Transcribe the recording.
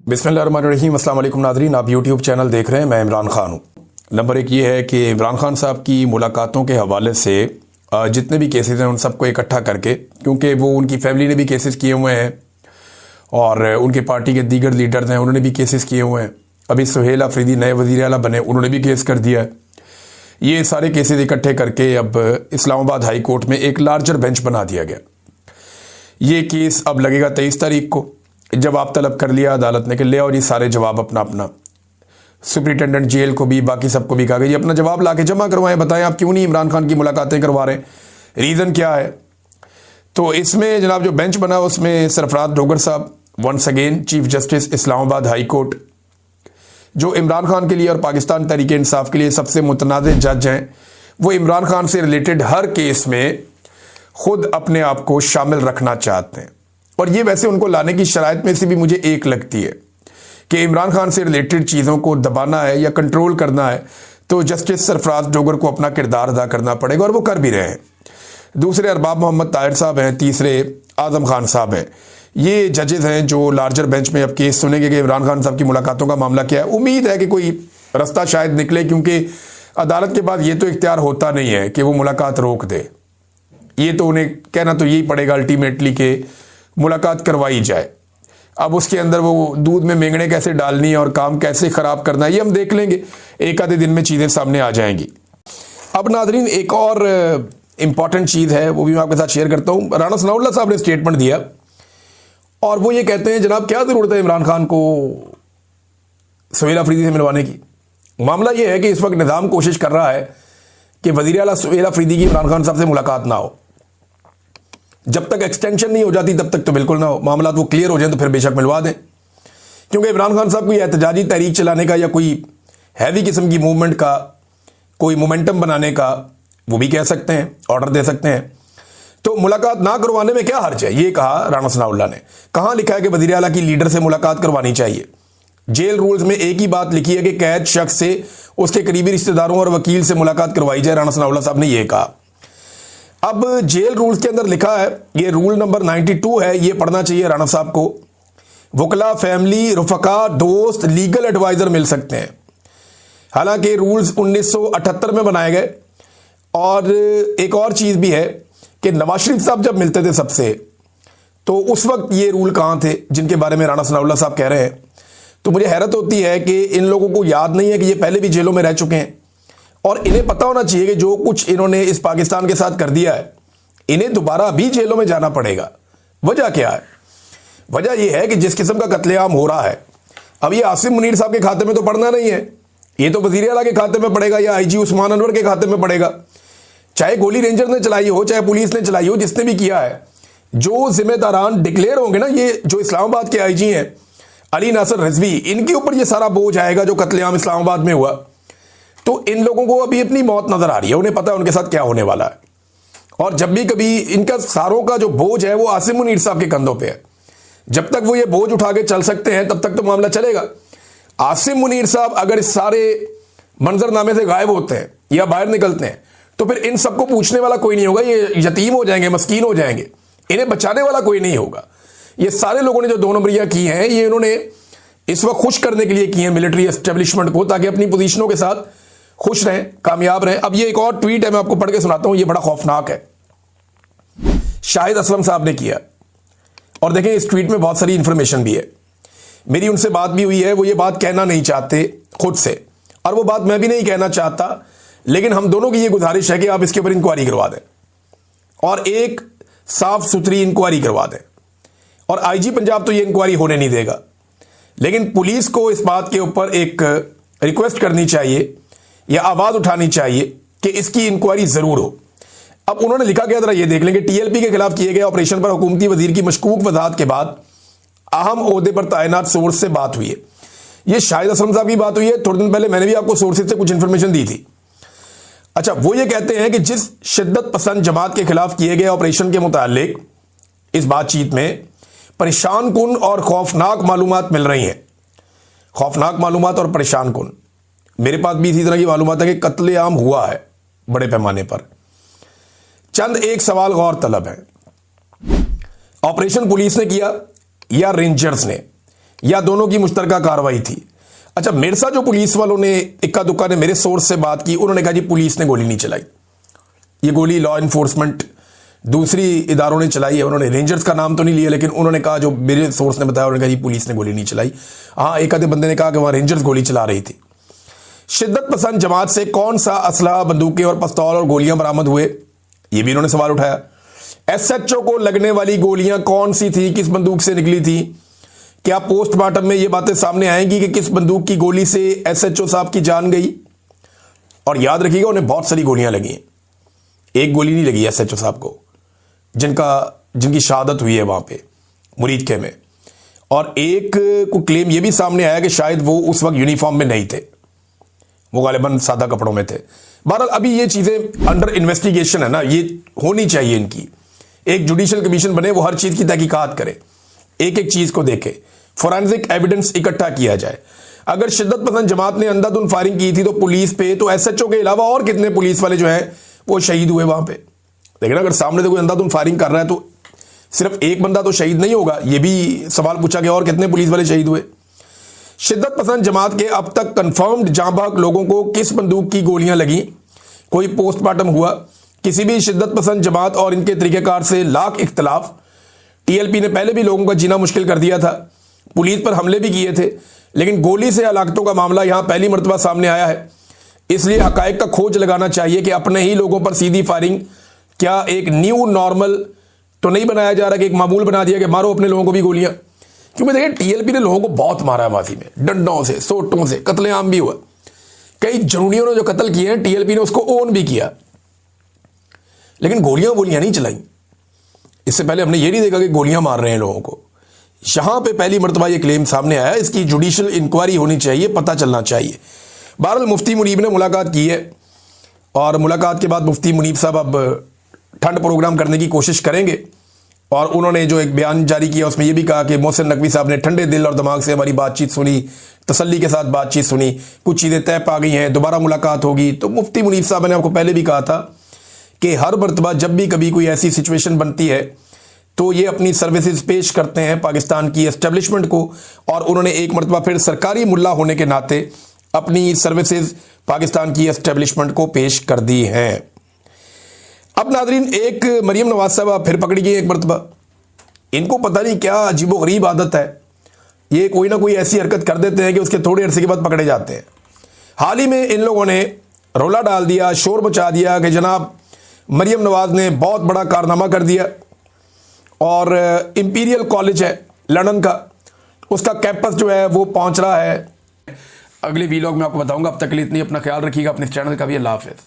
बिस्मिल्लाहिर्रहमानिर्रहीम। अस्सलाम वालेकुम नाज़रीन, आप यूट्यूब चैनल देख रहे हैं। मैं इमरान खान हूँ। नंबर एक ये है कि इमरान खान साहब की मुलाकातों के हवाले से जितने भी केसेस हैं उन सबको इकट्ठा करके, क्योंकि वो उनकी फैमिली ने भी केसेस किए हुए हैं और उनके पार्टी के दीगर लीडर्स हैं उन्होंने भी केसेस किए हुए हैं। अभी सुहेल अफरीदी नए वज़ीर आला बने, उन्होंने भी केस कर दिया है। ये सारे केसेस इकट्ठे करके अब इस्लामाबाद हाई कोर्ट में एक लार्जर बेंच बना दिया गया। ये केस अब लगेगा 23 तारीख को। जवाब तलब कर लिया अदालत ने कि ले और ये सारे जवाब अपना अपना सुप्रिटेंडेंट जेल को भी बाकी सबको भी कहा कि ये अपना जवाब ला के जमा करवाएं, बताएं आप क्यों नहीं इमरान खान की मुलाकातें करवा रहे हैं, रीज़न क्या है। तो इसमें जनाब जो बेंच बना उसमें सरफराज डोगर साहब, once again chief justice Islamabad high court, जो इमरान खान के लिए और पाकिस्तान तहरीक इंसाफ के लिए सबसे मुतनाज़ जज हैं, वो इमरान खान से रिलेटेड हर केस में खुद अपने आप को शामिल रखना चाहते हैं। और ये वैसे उनको लाने की शराइत में से भी मुझे एक लगती है कि इमरान खान से रिलेटेड चीज़ों को दबाना है या कंट्रोल करना है तो जस्टिस सरफराज डोगर को अपना किरदार अदा करना पड़ेगा, और वो कर भी रहे हैं। दूसरे अरबाब मोहम्मद ताहिर साहब हैं, तीसरे आज़म खान साहब हैं। ये जजेस हैं जो लार्जर बेंच में अब केस सुनेंगे कि इमरान खान साहब की मुलाकातों का मामला क्या है। उम्मीद है कि कोई रास्ता शायद निकले, क्योंकि अदालत के बाद ये तो इख्तियार होता नहीं है कि वो मुलाकात रोक दे। ये तो उन्हें कहना तो यही पड़ेगा अल्टीमेटली कि मुलाकात करवाई जाए। अब उसके अंदर वो दूध में मेंगड़े कैसे डालनी है और काम कैसे ख़राब करना है ये हम देख लेंगे, एक आधे दिन में चीज़ें सामने आ जाएंगी। अब नाजरीन एक और इम्पॉर्टेंट चीज़ है, वो भी मैं आपके साथ शेयर करता हूँ। राना सनाउल्लाह साहब ने स्टेटमेंट दिया और वो ये कहते हैं जनाब क्या ज़रूरत है इमरान खान को सुहेल अफरीदी से मिलवाने की। मामला ये है कि इस वक्त निज़ाम कोशिश कर रहा है कि वज़ीर आला सुहेल अफरीदी की इमरान खान साहब से मुलाकात ना हो। जब तक एक्सटेंशन नहीं हो जाती तब तक तो बिल्कुल ना हो। मामला वो क्लियर हो जाए तो फिर बेशक मिलवा दें, क्योंकि इमरान खान साहब कोई एहतजाजी तहरीक चलाने का या कोई हैवी किस्म की मूवमेंट का, कोई मोमेंटम बनाने का वो भी कह सकते हैं, ऑर्डर दे सकते हैं। तो मुलाकात ना करवाने में क्या हर्ज है, ये कहा राना सनाउल्लाह ने। कहाँ लिखा है कि वज़ीर आला की लीडर से मुलाकात करवानी चाहिए? जेल रूल्स में एक ही बात लिखी है कि कैद शख्स से उसके करीबी रिश्तेदारों और वकील से मुलाकात करवाई जाए। राना सनाउल्लाह साहब ने यह कहा। अब जेल रूल्स के अंदर लिखा है, ये रूल नंबर 92 है, ये पढ़ना चाहिए राना साहब को। वकला, फैमिली, रुफका, दोस्त, लीगल एडवाइजर मिल सकते हैं। हालांकि रूल्स 1978 में बनाए गए। और एक और चीज़ भी है कि नवाज शरीफ साहब जब मिलते थे सबसे, तो उस वक्त ये रूल कहाँ थे जिनके बारे में राना सनाउल्लाह साहब कह रहे हैं। तो मुझे हैरत होती है कि इन लोगों को याद नहीं है कि ये पहले भी जेलों में रह चुके हैं और इन्हें पता होना चाहिए कि जो कुछ इन्होंने इस पाकिस्तान के साथ कर दिया है इन्हें दोबारा भी जेलों में जाना पड़ेगा। वजह क्या है? वजह यह है कि जिस किस्म का कत्लेआम हो रहा है, अब ये आसिम मुनीर साहब के खाते में तो पड़ना नहीं है, ये तो वज़ीर आला के खाते में पड़ेगा या आईजी उस्मान अनवर के खाते में पड़ेगा। चाहे गोली रेंजर ने चलाई हो, चाहे पुलिस ने चलाई हो, जिसने भी किया है, जो जिम्मेदारान डिक्लेयर होंगे ना, ये जो इस्लामाबाद के आईजी हैं अली नासर रिजवी, इनके ऊपर ये सारा बोझ आएगा जो कत्लेआम इस्लामाबाद में हुआ। तो इन लोगों को अभी अपनी मौत नजर आ रही है, उन्हें पता है उनके साथ क्या होने वाला है। और जब भी कभी इनका सारों का जो बोझ है वो आसिम मुनीर साहब के कंधों पे है। जब तक वो ये बोझ उठा के चल सकते हैं तब तक तो मामला चलेगा। आसिम मुनीर साहब अगर इस सारे मंजरनामे से गायब होते हैं या बाहर निकलते हैं तो फिर इन सबको पूछने वाला कोई नहीं होगा, ये यतीम हो जाएंगे, मस्कीन हो जाएंगे, इन्हें बचाने वाला कोई नहीं होगा। ये सारे लोगों ने जो 2 नंबरियां की हैं ये इन्होंने इस वक्त खुश करने के लिए की हैं मिलिट्री एस्टेब्लिशमेंट को, ताकि अपनी पोजीशनों के साथ खुश रहें, कामयाब रहें। अब ये एक और ट्वीट है, मैं आपको पढ़ के सुनाता हूं, ये बड़ा खौफनाक है। शाहिद असलम साहब ने किया और देखें इस ट्वीट में बहुत सारी इंफॉर्मेशन भी है। मेरी उनसे बात भी हुई है, वो ये बात कहना नहीं चाहते खुद से और वो बात मैं भी नहीं कहना चाहता, लेकिन हम दोनों की ये गुजारिश है कि आप इसके ऊपर इंक्वायरी करवा दें और एक साफ सुथरी इंक्वायरी करवा दें। और आईजी पंजाब तो ये इंक्वायरी होने नहीं देगा, लेकिन पुलिस को इस बात के ऊपर एक रिक्वेस्ट करनी चाहिए या आवाज उठानी चाहिए कि इसकी इंक्वायरी जरूर हो। अब उन्होंने लिखा गया, जरा ये देख लेंगे। टीएलपी के खिलाफ किए गए ऑपरेशन पर हुकूमती वजीर की मशकूक वजाहत के बाद अहम ओहदे पर तैनात सोर्स से बात हुई है। ये शाहिद असलम साहब की बात हुई है। थोड़े दिन पहले मैंने भी आपको सोर्सेज से कुछ इंफॉर्मेशन दी थी। अच्छा, वो ये कहते हैं कि जिस शिद्दत पसंद जमात के खिलाफ किए गए ऑपरेशन के मुतालिक इस बातचीत में परेशान कुन और खौफनाक मालूमात मिल रही हैं। खौफनाक मालूमात और परेशान कुन, मेरे पास भी इसी तरह की मालूमात है कि कत्लेआम हुआ है बड़े पैमाने पर। चंद एक सवाल गौर तलब है, ऑपरेशन पुलिस ने किया या रेंजर्स ने? या दोनों की मुश्तरका कार्रवाई थी? अच्छा, मेरे साथ जो पुलिस वालों ने इक्का दुक्का ने मेरे सोर्स से बात की, उन्होंने कहा जी पुलिस ने गोली नहीं चलाई, ये गोली लॉ इन्फोर्समेंट दूसरी इदारों ने चलाई है। उन्होंने रेंजर्स का नाम तो नहीं लिया, लेकिन उन्होंने कहा, जो मेरे सोर्स ने बताया, उन्होंने कहा जी पुलिस ने गोली नहीं चलाई। हाँ, एक आधे बंदे ने कहा कि वहां रेंजर्स गोली चला रही थी। शिद्दत पसंद जमात से कौन सा असला, बंदूकें और पिस्तौल और गोलियां बरामद हुए, ये भी इन्होंने सवाल उठाया। एसएचओ को लगने वाली गोलियां कौन सी थी, किस बंदूक से निकली थी? क्या पोस्टमार्टम में ये बातें सामने आएंगी कि किस बंदूक की गोली से एसएचओ साहब की जान गई? और याद रखिएगा, उन्हें बहुत सारी गोलियां लगी हैं, एक गोली नहीं लगी एसएचओ साहब को, जिनकी शहादत हुई है वहां पे मुरीद के में। और एक को क्लेम यह भी सामने आया कि शायद वो उस वक्त यूनिफॉर्म में नहीं थे, वो गालिबन सादा कपड़ों में थे। बहरहाल अभी ये चीजें अंडर इन्वेस्टिगेशन है ना, ये होनी चाहिए इनकी। एक जुडिशियल कमीशन बने, वो हर चीज की तहकीकात करे, एक एक चीज को देखे, फोरेंसिक एविडेंस इकट्ठा किया जाए। अगर शिद्दत पसंद जमात ने अंधाधुंध फायरिंग की थी तो पुलिस पे, तो एसएचओ के अलावा और कितने पुलिस वाले जो हैं वो शहीद हुए वहां पे? लेकिन अगर सामने से कोई अंधाधुंध फायरिंग कर रहा है तो सिर्फ एक बंदा तो शहीद नहीं होगा, ये भी सवाल पूछा गया और कितने पुलिस वाले शहीद हुए? शिद्दत पसंद जमात के अब तक कंफर्म्ड जांबाज लोगों को किस बंदूक की गोलियां लगी, कोई पोस्टमार्टम हुआ? किसी भी शिद्दत पसंद जमात और इनके तरीकेकार से लाख इख्तलाफ। टीएलपी ने पहले भी लोगों का जीना मुश्किल कर दिया था, पुलिस पर हमले भी किए थे, लेकिन गोली से हलाकतों का मामला यहां पहली मरतबा सामने आया है। इसलिए हकायक का खोज लगाना चाहिए कि अपने ही लोगों पर सीधी फायरिंग क्या एक न्यू नॉर्मल तो नहीं बनाया जा रहा कि एक मामूल बना दिया कि मारो अपने लोगों को भी गोलियां? क्योंकि देखिए, टीएलपी ने लोगों को बहुत मारा है माजी में, डंडों से, सोटों से, कत्लेआम भी हुआ। कई जरूनियों ने जो कत्ल किए हैं, टीएलपी ने उसको ओन भी किया, लेकिन गोलियां नहीं चलाई। इससे पहले हमने ये नहीं देखा कि गोलियां मार रहे हैं लोगों को। यहां पे पहली मरतबा ये क्लेम सामने आया, इसकी जुडिशियल इंक्वायरी होनी चाहिए, पता चलना चाहिए। बहरहाल मुफ्ती मुनीब ने मुलाकात की है, और मुलाकात के बाद मुफ्ती मुनीब साहब अब ठंड प्रोग्राम करने की कोशिश करेंगे। और उन्होंने जो एक बयान जारी किया उसमें यह भी कहा कि मोहसिन नकवी साहब ने ठंडे दिल और दिमाग से हमारी बातचीत सुनी, तसल्ली के साथ बातचीत सुनी, कुछ चीज़ें तय पा गई हैं, दोबारा मुलाकात होगी। तो मुफ्ती मुनीब साहब ने आपको पहले भी कहा था कि हर मरतबा जब भी कभी कोई ऐसी सिचुएशन बनती है तो ये अपनी सर्विसेज पेश करते हैं पाकिस्तान की एस्टेब्लिशमेंट को, और उन्होंने एक मरतबा फिर सरकारी मुल्ला होने के नाते अपनी सर्विसेज पाकिस्तान की एस्टेब्लिशमेंट को पेश कर दी हैं। अब नादरीन, एक मरियम नवाज साहब फिर पकड़ी गई एक मरतबा। इनको पता नहीं क्या अजीबोगरीब आदत है, ये कोई ना कोई ऐसी हरकत कर देते हैं कि उसके थोड़े अरसे के बाद पकड़े जाते हैं। हाल ही में इन लोगों ने रोला डाल दिया, शोर मचा दिया कि जनाब मरियम नवाज ने बहुत बड़ा कारनामा कर दिया, और इंपीरियल कॉलेज है लंदन का, उसका कैंपस जो है वो पहुंच रहा है। अगले वीलॉग में आपको बताऊंगा। अब तक के लिए इतनी, अपना ख्याल रखिएगा, अपने चैनल का भी। अल्लाह हाफिज़।